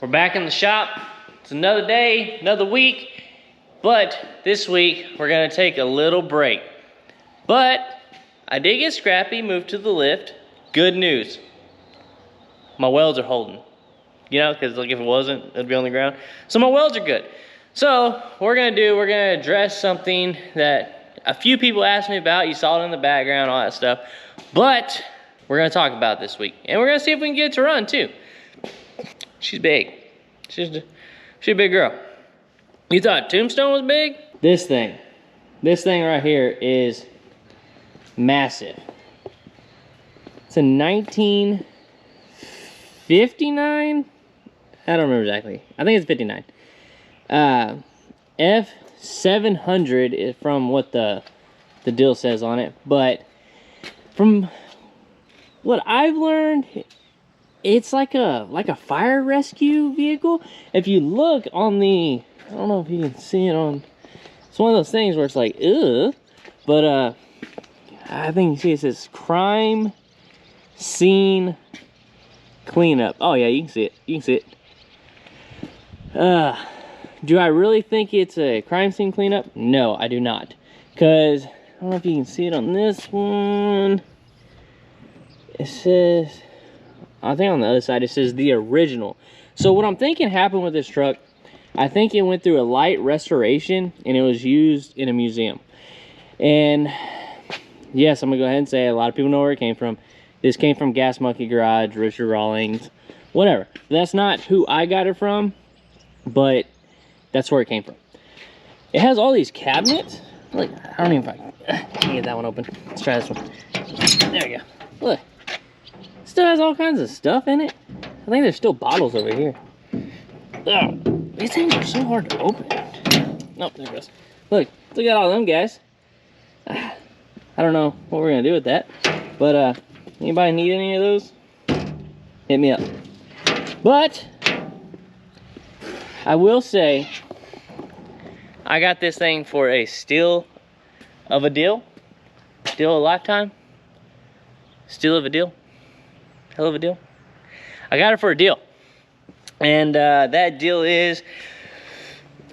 We're back in the shop. It's another day, another week, but this week we're gonna take a little break. But I did get scrappy, moved to the lift. Good news. My welds are holding. You know, because like if it wasn't, it'd be on the ground. So my welds are good. So what we're gonna address something that a few people asked me about. You saw it in the background, all that stuff. But we're gonna talk about it this week. And we're gonna see if we can get it to run too. She's big. She's a big girl. You thought Tombstone was big? This thing right here is massive. It's a 1959. I don't remember exactly. I think it's 59. F700 is from what the deal says on it, but from what I've learned, it's like a fire rescue vehicle. If you look on the, I don't know if you can see it on, it's one of those things where it's like, ugh, but I think you see it says crime scene cleanup. Oh yeah, you can see it. You can see it. Do I really think it's a crime scene cleanup? No, I do not. Because, I don't know if you can see it on this one. It says, I think on the other side it says the original. So what I'm thinking happened with this truck, I think it went through a light restoration and it was used in a museum. And yes, I'm gonna go ahead and say a lot of people know where it came from. This came from Gas Monkey Garage, Richard Rawlings, whatever. That's not who I got it from, but that's where it came from. It has all these cabinets. Look, I don't even know if I can get that one open. Let's try this one. There we go. Look, it still has all kinds of stuff in it. I think there's still bottles over here. Ugh, these things are so hard to open. Nope, there it goes. Look at all them guys. I don't know what we're gonna do with that, but anybody need any of those? Hit me up. But I will say, I got this thing for a steal of a deal. Steal a lifetime. Steal of a deal. Hell of a deal. I got it for a deal. And that deal is,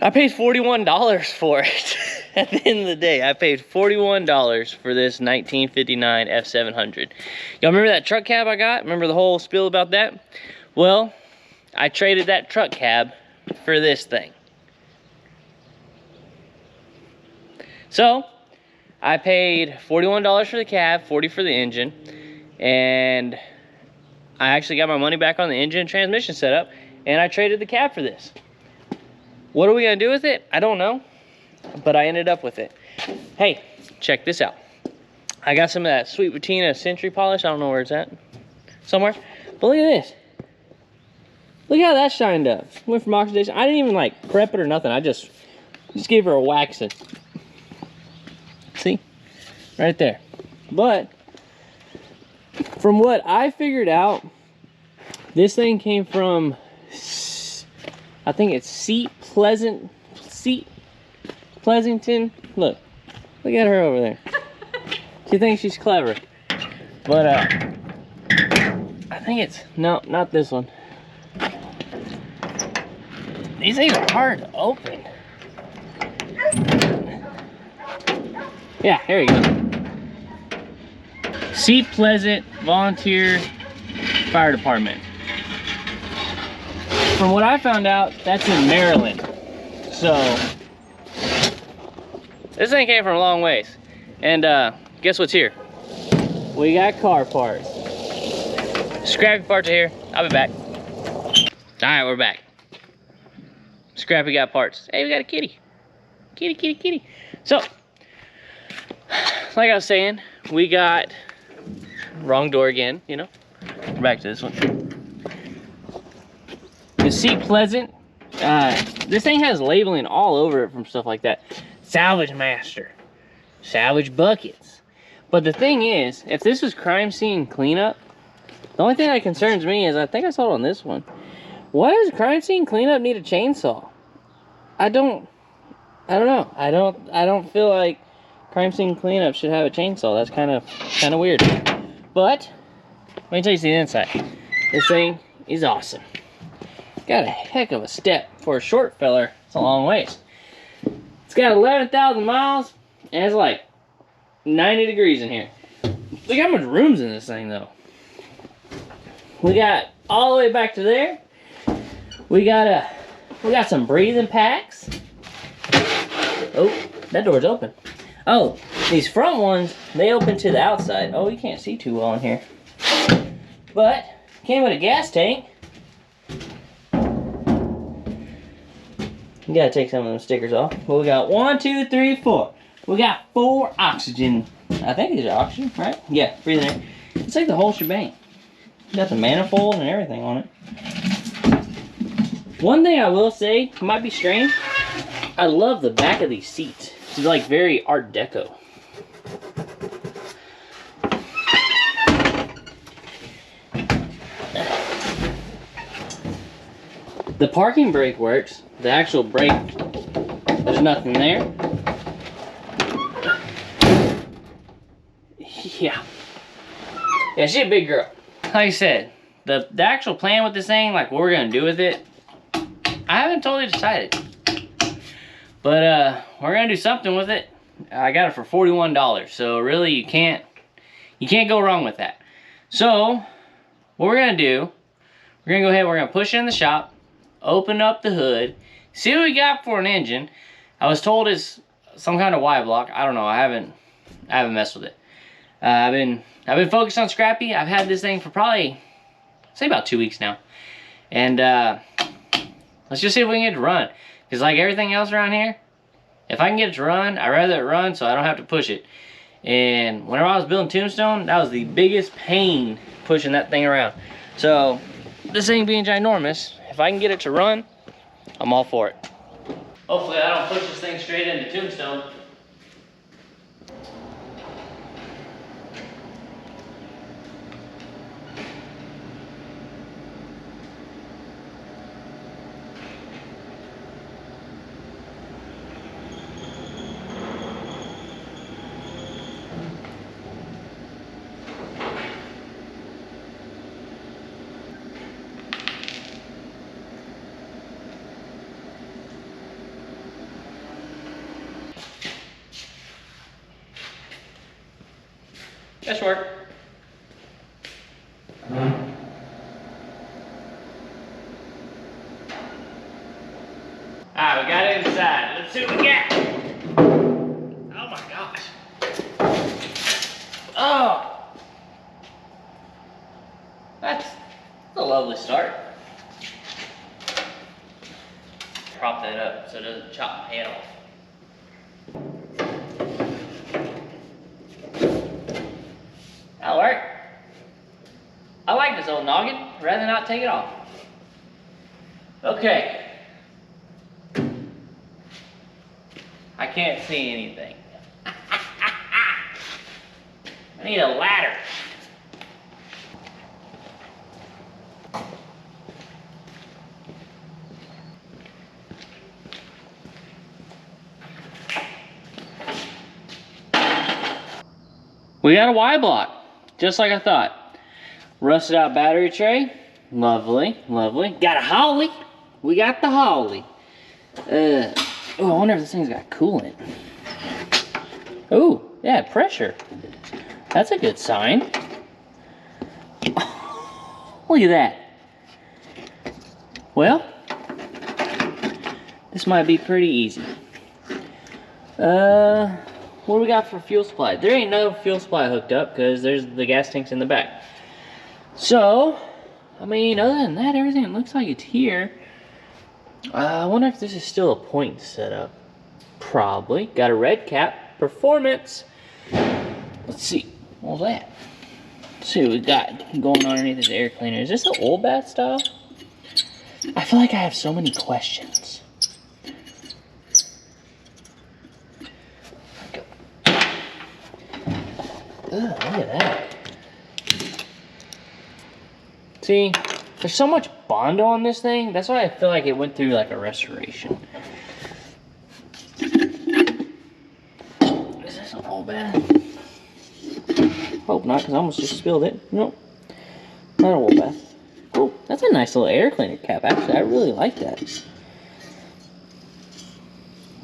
I paid $41 for it. At the end of the day, I paid $41 for this 1959 F700. Y'all remember that truck cab I got? Remember the whole spiel about that? Well, I traded that truck cab for this thing. So I paid $41 for the cab, $40 for the engine, and I actually got my money back on the engine and transmission setup, and I traded the cab for this. What are we gonna do with it? I don't know, but I ended up with it. Hey, check this out. I got some of that Sweet Patina Century polish. I don't know where it's at, somewhere, but look at this. Look how that shined up. Went from oxidation. I didn't even like prep it or nothing. I just gave her a waxing. See? Right there. But from what I figured out, this thing came from, I think it's Seat Pleasanton. Look at her over there. She thinks she's clever. But I think it's, no, not this one. These things are hard to open. Yeah, here we go. Seat Pleasant Volunteer Fire Department. From what I found out, that's in Maryland. So, this thing came from a long ways. And guess what's here? We got car parts. Scrappy parts are here. I'll be back. Alright, we're back. Scrappy got parts. Hey, we got a kitty. Kitty. So, like I was saying, we got, wrong door again, you know. We're back to this one. The Seat Pleasant. This thing has labeling all over it from stuff like that. Salvage Master. Salvage Buckets. But the thing is, if this was crime scene cleanup, the only thing that concerns me is, I think I saw it on this one. Why does crime scene cleanup need a chainsaw? I don't know. I don't feel like crime scene cleanup should have a chainsaw. That's kind of weird. But wait until you see the inside. This thing is awesome. got a heck of a step for a short feller. It's a long ways. It's got 11,000 miles, and it's like 90 degrees in here. Look how much room's in this thing, though. We got all the way back to there. We got some breathing packs. Oh, that door's open. Oh, these front ones, they open to the outside. Oh, you can't see too well in here. But came with a gas tank. You gotta take some of them stickers off. But we got 1, 2, 3, 4. We got 4 oxygen. I think these are oxygen, right? Yeah, breathing air. It's like the whole shebang. Got the manifold and everything on it. One thing I will say, might be strange, I love the back of these seats. It's like very Art Deco. The parking brake works. The actual brake, there's nothing there. Yeah, she's a big girl. Like I said, the actual plan with this thing, like what we're gonna do with it, I haven't totally decided. But we're gonna do something with it. I got it for $41, so really you can't go wrong with that. So what we're gonna do, we're gonna go ahead, we're gonna push it in the shop, open up the hood, see what we got for an engine. I was told it's some kind of Y block. I don't know. I haven't messed with it. I've been focused on Scrappy. I've had this thing for probably, say about 2 weeks now. And let's just see if we can get it to run. Because like everything else around here, if I can get it to run, I'd rather it run so I don't have to push it. And whenever I was building Tombstone, that was the biggest pain pushing that thing around. So this thing being ginormous, if I can get it to run, I'm all for it. Hopefully I don't push this thing straight into Tombstone. That should work. Alright, we got it inside. Let's see what we got. Oh my gosh. Oh. That's a lovely start. Prop that up so it doesn't chop my head off. That'll work. I like this old noggin. I'd rather not take it off. Okay. I can't see anything. I need a ladder. We got a Y block. Just like I thought. Rusted out battery tray. Lovely, lovely. Got a Holly. We got the Holly. Oh, I wonder if this thing's got coolant. Oh, yeah, pressure. That's a good sign. Oh, look at that. Well, this might be pretty easy. What do we got for fuel supply? There ain't no fuel supply hooked up because there's the gas tanks in the back. So, I mean, other than that, everything looks like it's here. I wonder if this is still a point setup. Probably. Got a red cap. Performance. Let's see. What was that? Let's see what we got going on underneath this air cleaner. Is this an old bath style? I feel like I have so many questions. Ugh, look at that. See, there's so much Bondo on this thing. That's why I feel like it went through like a restoration. Is this a full bath? Hope not, because I almost just spilled it. Nope. Not a wool bath. Oh, that's a a nice little air cleaner cap, actually. I really like that.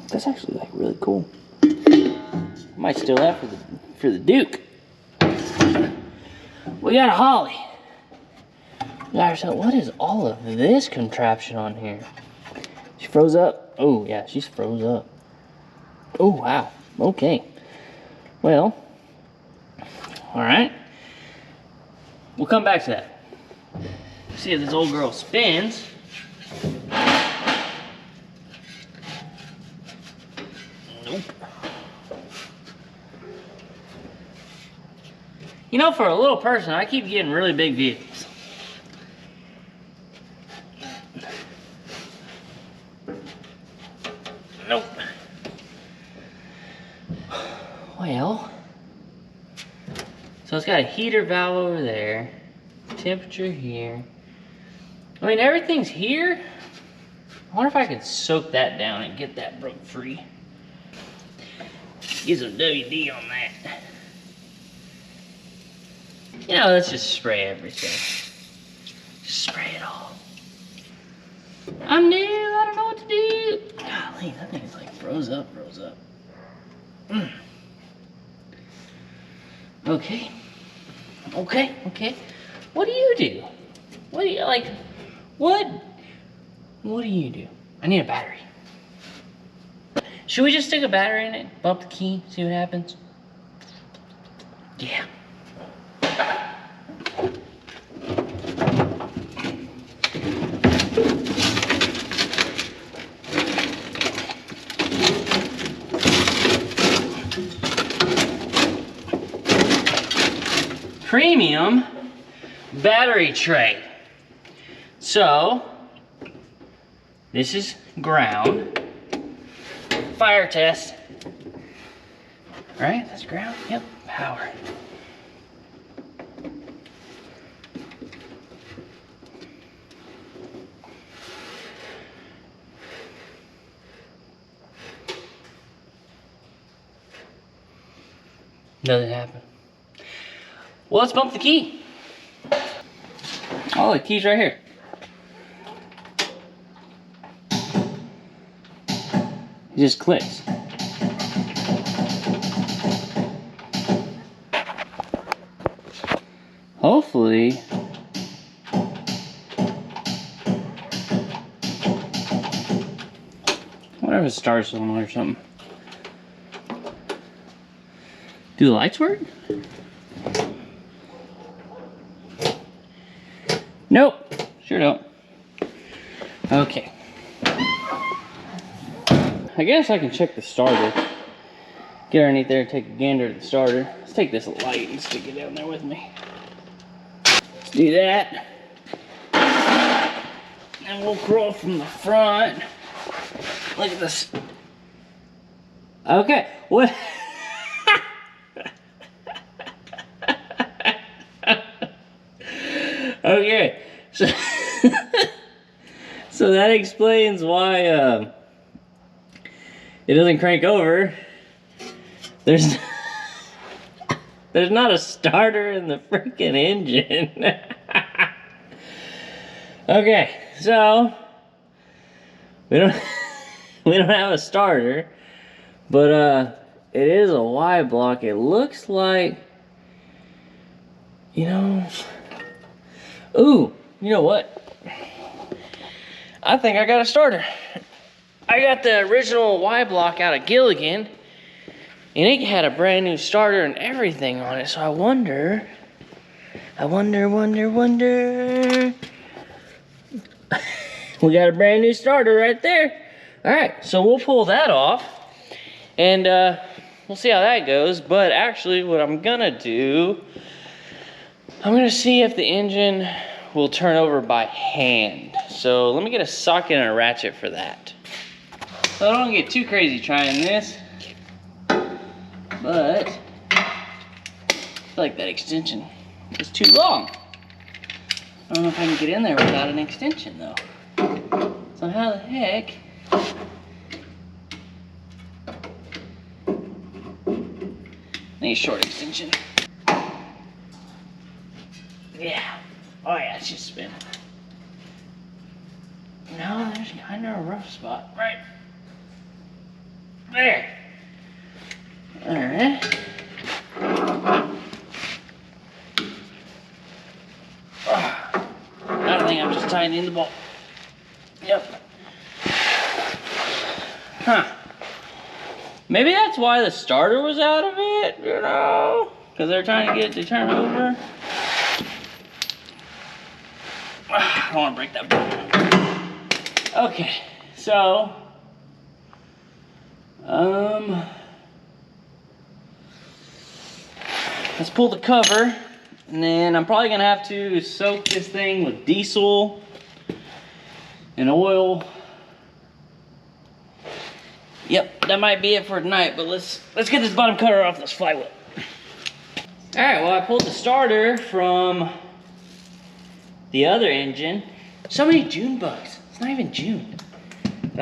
That's actually like really cool. I might steal that for the Duke. We got a Holly. What is all of this contraption on here? She froze up. Oh yeah, she's froze up. Oh wow. Okay. Well. All right. We'll come back to that. See if this old girl spins. Nope. You know, for a little person, I keep getting really big vehicles. Nope. Well, so it's got a heater valve over there, temperature here. I mean, everything's here. I wonder if I could soak that down and get that broke free. Get some WD on that. You know, let's just spray everything. Just spray it all. I'm new, I don't know what to do. Golly, that thing is like froze up. Okay. What do you do? What do you like? What do you do? I need a battery. Should we just stick a battery in it? Bump the key, see what happens? Yeah. Premium battery tray. So, this is ground. Fire test. Right, that's ground, yep, power. Doesn't happen. Well, let's bump the key. Oh, the key's right here. It just clicks. Hopefully, whatever it starts on or something. Do the lights work? Nope, sure don't. Okay. I guess I can check the starter. Get underneath there and take a gander at the starter. Let's take this light and stick it down there with me. Let's do that. And we'll crawl from the front. Look at this. Okay, what? Okay, so so that explains why it doesn't crank over. There's not a starter in the freaking engine. Okay, so we don't have a starter, but it is a Y block. It looks like, you know. Ooh, you know what? I think I got a starter. I got the original Y block out of Gilligan, and it had a brand new starter and everything on it. So I wonder. We got a brand new starter right there. All right, so we'll pull that off, and we'll see how that goes. But actually, what I'm gonna do, I'm gonna see if the engine will turn over by hand. So let me get a socket and a ratchet for that. So I don't get too crazy trying this, but I feel like that extension is too long. I don't know if I can get in there without an extension though. So how the heck? I need a short extension. Yeah. Oh yeah, it's just spinning. There's kind of a rough spot right there. All right. I think I'm just tightening the bolt. Yep. Huh. Maybe that's why the starter was out of it, you know? Because they're trying to get it to turn over. I don't want to break that bolt. Okay, so let's pull the cover, and then I'm probably gonna have to soak this thing with diesel and oil. Yep, that might be it for tonight, but let's get this bottom cover off this flywheel. All right, well, I pulled the starter from the other engine. So many June bugs. It's not even June. It's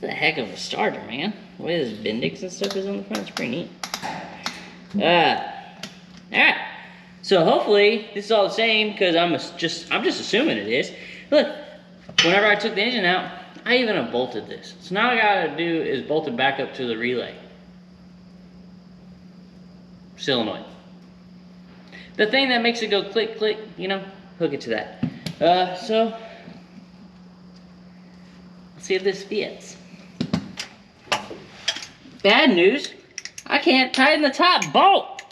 a heck of a starter, man. The way this Bendix and stuff is on the front, it's pretty neat. Alright. So hopefully this is all the same, because I'm just assuming it is. Look, whenever I took the engine out, I even unbolted this. So now all I gotta do is bolt it back up to the relay. Solenoid. The thing that makes it go click, click, you know, hook it to that. So, let's see if this fits. Bad news, I can't tighten the top bolt.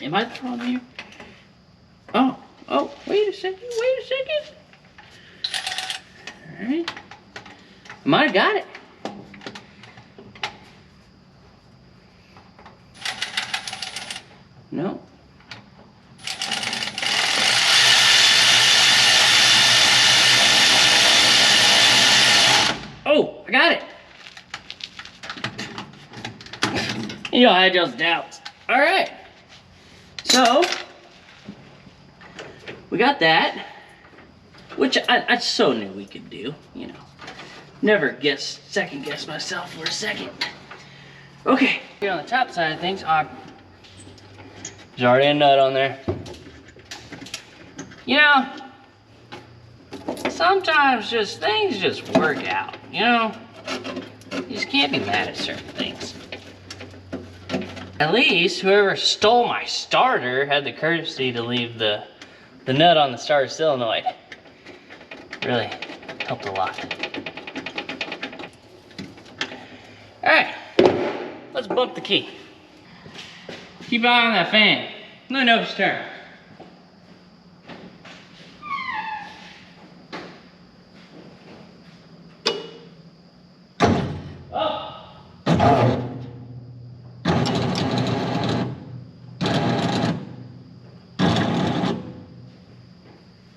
Am I the problem here? Oh, wait a second. All right. I might have got it. No. Oh, I got it. You know, I had those doubts. All right. So, we got that, which I so knew we could do, you know. Never second guess myself for a second. Okay, here on the top side of things, there's already a nut on there. You know, sometimes things just work out, you know? You just can't be mad at certain things. At least whoever stole my starter had the courtesy to leave the nut on the starter solenoid. Really helped a lot. All right, let's bump the key. Keep an eye on that fan. Let me know if it's turned. Oh!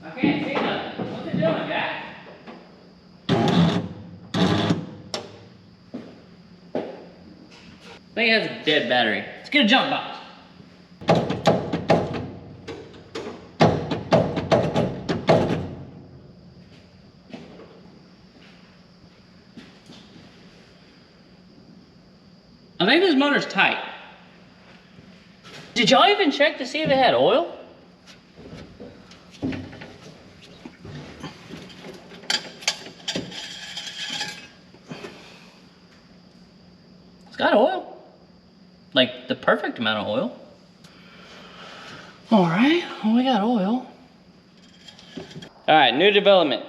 I can't see nothing. What's it doing, Jack? I think it has a dead battery. Let's get a jump box. I think this motor's tight. Did y'all even check to see if it had oil? It's got oil. Like the perfect amount of oil. All right, well, we got oil. All right, new development.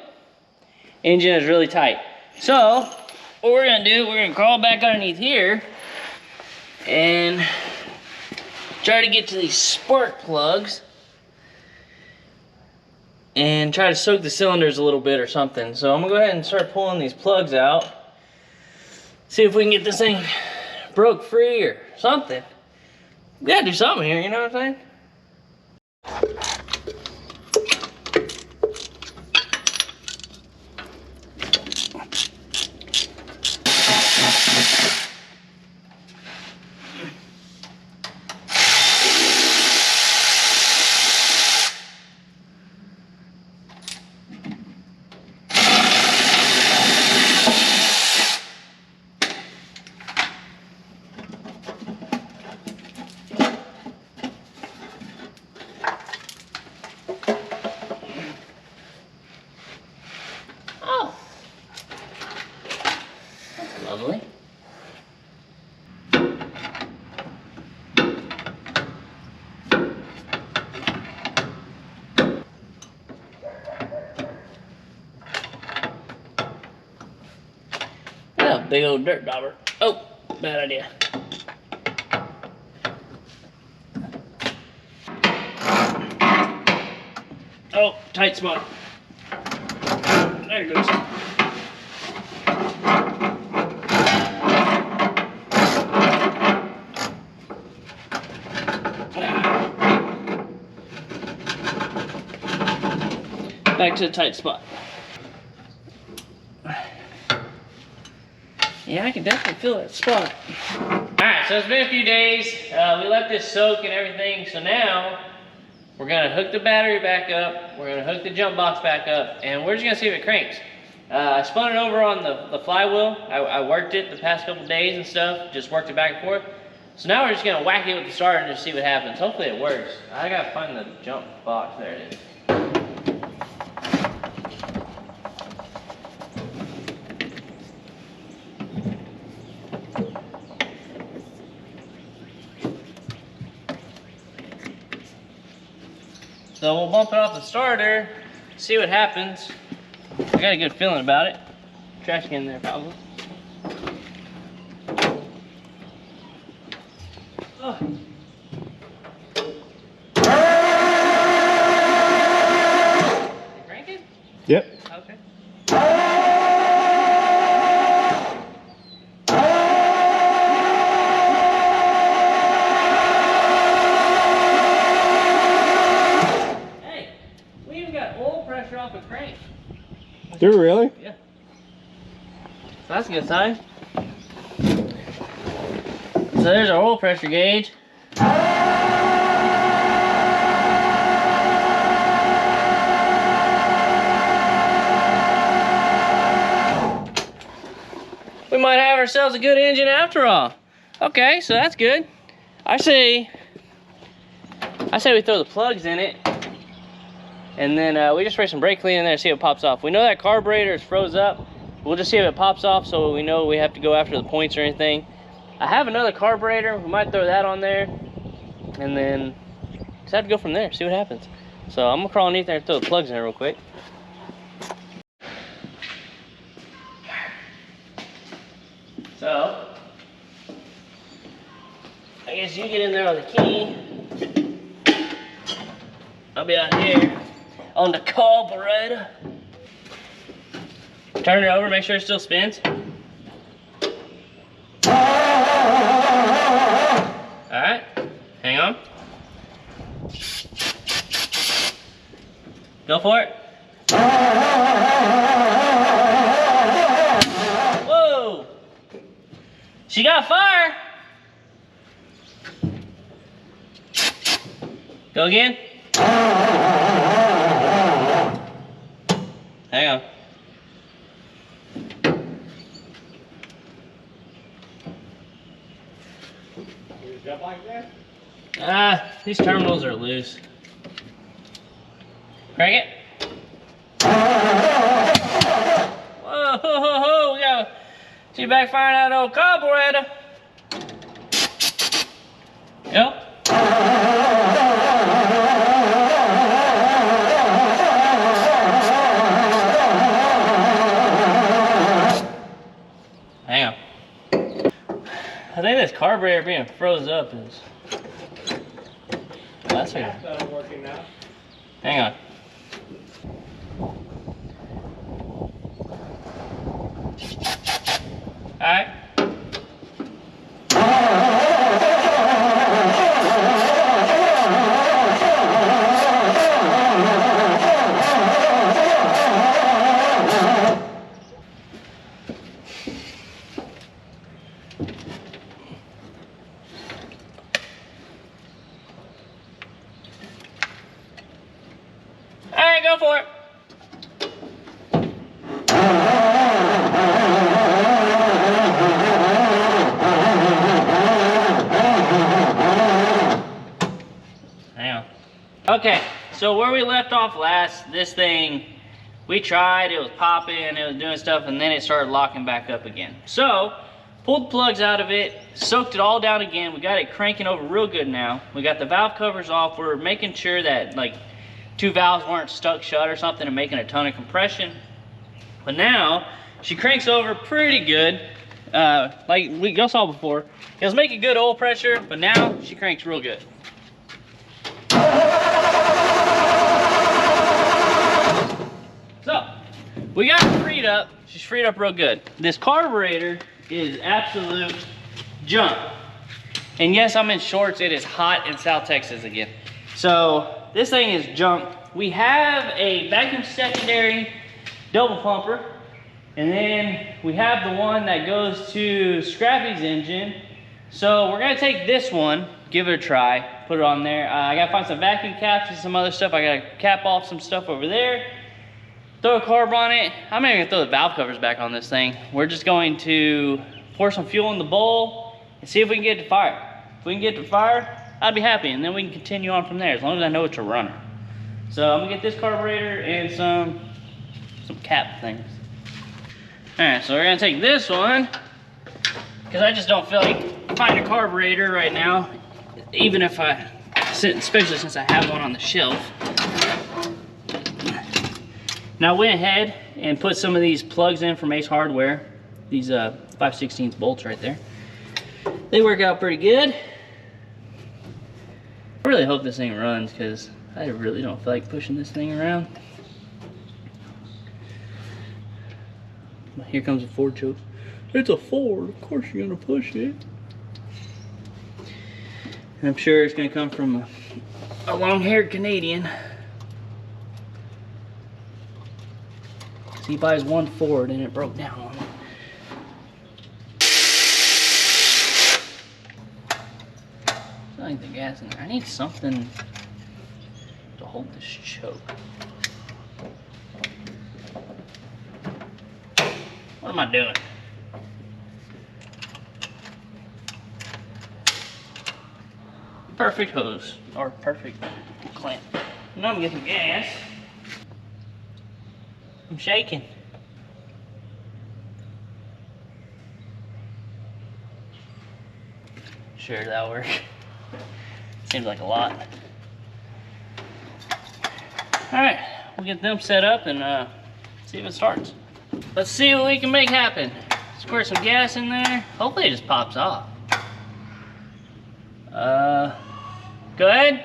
Engine is really tight. So, what we're gonna do, we're gonna crawl back underneath here and try to get to these spark plugs and try to soak the cylinders a little bit or something. So I'm gonna go ahead and start pulling these plugs out. See if we can get this thing broke free or something. We gotta do something here, you know what I'm saying? Big old dirt dauber. Oh, bad idea. Oh, tight spot. There it goes. Back to the tight spot. Yeah, I can definitely feel that spot. Alright, so it's been a few days. We let this soak and everything, so now we're gonna hook the battery back up, we're gonna hook the jump box back up, and we're just gonna see if it cranks. I spun it over on the flywheel. I worked it the past couple days and stuff, just worked it back and forth. So now we're just gonna whack it with the starter and just see what happens. Hopefully it works. I gotta find the jump box, there it is. So we'll bump it off the starter, see what happens. I got a good feeling about it. Trash can in there probably. Oh. You crank it? Yep. Okay. Off a crank. Do you really? Yeah. So that's a good sign. So there's our oil pressure gauge. We might have ourselves a good engine after all. Okay, so that's good. I say we throw the plugs in it. And then we just spray some brake clean in there, see if it pops off. We know that carburetor is froze up. We'll just see if it pops off so we know we have to go after the points or anything. I have another carburetor. We might throw that on there. And then just have to go from there, see what happens. So I'm gonna crawl underneath there and throw the plugs in there real quick. So, I guess you get in there with the key. I'll be out here on the carburetor. Turn it over, make sure it still spins. Alright, hang on. Go for it. Whoa! She got fire! Go again. Hang on. Jump like that? These terminals are loose. Crank it. Whoa, ho, ho, ho. We got, she backfiring that old carburetor. Go. Hang on. I think this carburetor being froze up is... Oh, that's okay. That's working now. Hang on. Alright. Alright, go for it. Hang on. Okay, so where we left off last, this thing, we tried, it was popping, it was doing stuff, and then it started locking back up again. So, pulled the plugs out of it, soaked it all down again. We got it cranking over real good now. We got the valve covers off. We're making sure that like 2 valves weren't stuck shut or something and making a ton of compression. But now, she cranks over pretty good. Like y'all saw before, it was making good oil pressure, but now she cranks real good. So, we got her freed up. She's freed up real good. This carburetor is absolute junk. And yes, I'm in shorts. It is hot in South Texas again. So, this thing is junk. We have a vacuum secondary double pumper. And then we have the one that goes to Scrappy's engine. So we're gonna take this one, give it a try, put it on there. I gotta find some vacuum caps and some other stuff. I gotta cap off some stuff over there. Throw a carb on it. I'm not even gonna throw the valve covers back on this thing. We're just going to pour some fuel in the bowl and see if we can get it to fire. If we can get it to fire, I'd be happy, and then we can continue on from there as long as I know it's a runner. So I'm gonna get this carburetor and some cap things. All right, so we're gonna take this one because I just don't feel like finding a carburetor right now, even if especially since I have one on the shelf. Now I went ahead and put some of these plugs in from Ace Hardware, these 5/16 bolts right there. They work out pretty good. I really hope this thing runs because I really don't feel like pushing this thing around. Here comes a Ford choke. It's a Ford, of course you're gonna push it. And I'm sure it's gonna come from a long-haired Canadian. He buys one Ford and it broke down on him. I like the gas in there. I need something to hold this choke. What am I doing? Perfect hose, or perfect clamp. Now I'm getting gas. I'm shaking. Sure, that'll work. Seems like a lot. Alright, we'll get them set up and see if it starts. Let's see what we can make happen. Squirt some gas in there. Hopefully it just pops off. Go ahead.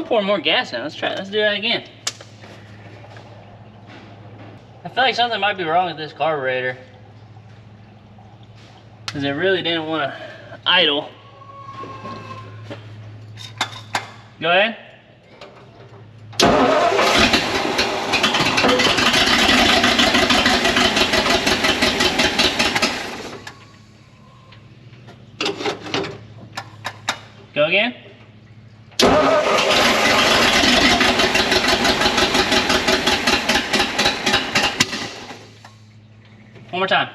Pour more gas in. Let's do that again. I feel like something might be wrong with this carburetor because it really didn't want to idle. Go ahead. Go again. One more time.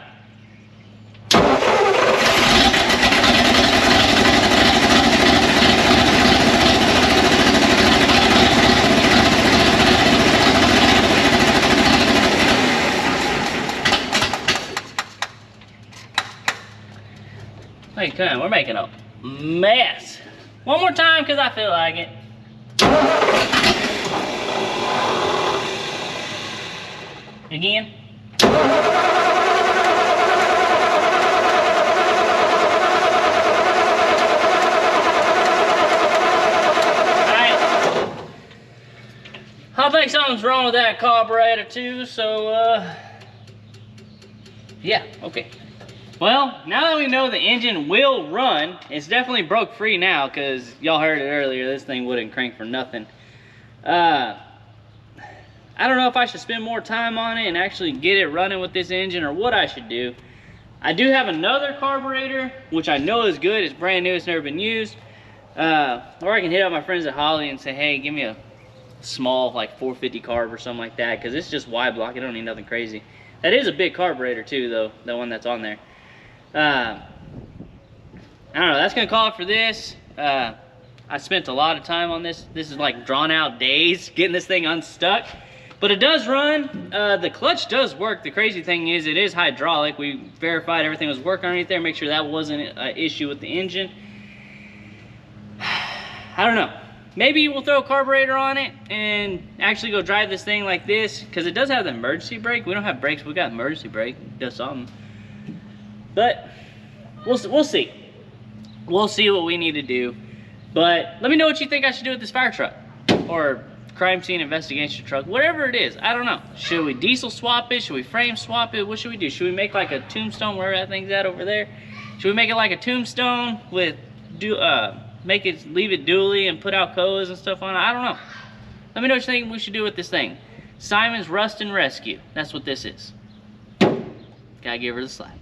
Hey, come on, we're making a mess. One more time, because I feel like it. Again. I think something's wrong with that carburetor too, so yeah, okay. Well, now that we know the engine will run, it's definitely broke free now because y'all heard it earlier, this thing wouldn't crank for nothing. I don't know if I should spend more time on it and actually get it running with this engine or what I should do. I do have another carburetor, which I know is good. It's brand new, it's never been used. Or I can hit up my friends at Holley and say, hey, give me a small, like 450 carb or something like that, because it's just Y block. I don't need nothing crazy. That is a big carburetor too, though, the one that's on there. I don't know, that's gonna call it for this. I spent a lot of time on this. This is like drawn out days getting this thing unstuck. But it does run. The clutch does work. The crazy thing is it is hydraulic. We verified everything was working underneath there, make sure that wasn't an issue with the engine. I don't know. Maybe we'll throw a carburetor on it and actually go drive this thing like this, because it does have the emergency brake. We don't have brakes, we got emergency brake. It does something. But we'll see. We'll see what we need to do. But let me know what you think I should do with this fire truck or crime scene investigation truck, whatever it is. I don't know. Should we diesel swap it? Should we frame swap it? What should we do? Should we make like a tombstone, wherever that thing's at over there? Should we make it like a tombstone with leave it dually and put out codes and stuff on it? I don't know. Let me know what you think we should do with this thing. Simon's Rust and Rescue. That's what this is. Gotta give her the slap.